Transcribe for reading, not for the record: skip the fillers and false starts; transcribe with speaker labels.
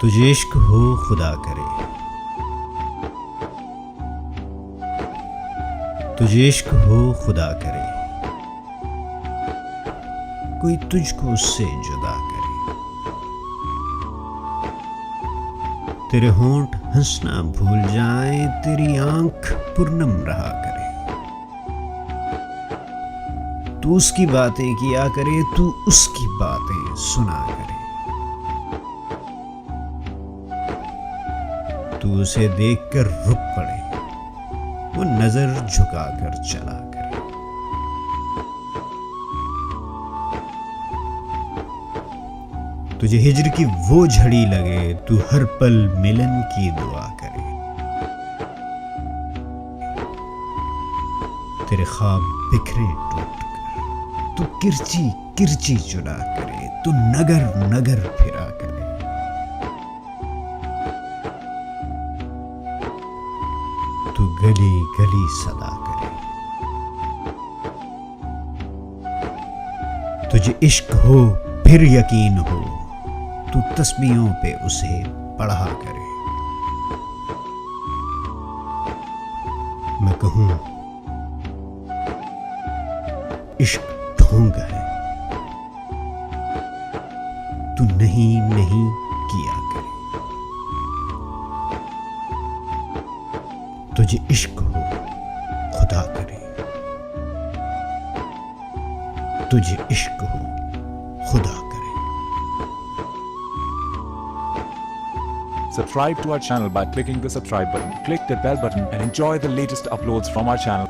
Speaker 1: तुझे इश्क हो खुदा करे, तुझे इश्क हो खुदा करे, कोई तुझको उससे जुदा करे। तेरे होंठ हंसना भूल जाए, तेरी आंख पूर्णम रहा करे। तू उसकी बातें किया करे, तू उसकी बातें सुना करे। तू उसे देखकर रुक पड़े, वो नजर झुकाकर चला करे। तुझे हिज्र की वो झड़ी लगे, तू हर पल मिलन की दुआ करे। तेरे ख्वाब बिखरे टूट कर, तू किरची किरची चुरा करे, तू नगर नगर फिरा करे। तू गली गली सदा करे। तुझे इश्क हो फिर यकीन हो, तू तस्बीहों पे उसे पढ़ा करे। मैं कहूं इश्क ढोंग है, तू नहीं नहीं किया करे। तुझे इश्क हो खुदा करे, तुझे इश्क हो खुदा करे।
Speaker 2: Subscribe to our channel by clicking the subscribe button. Click the bell button and enjoy the latest uploads from our channel.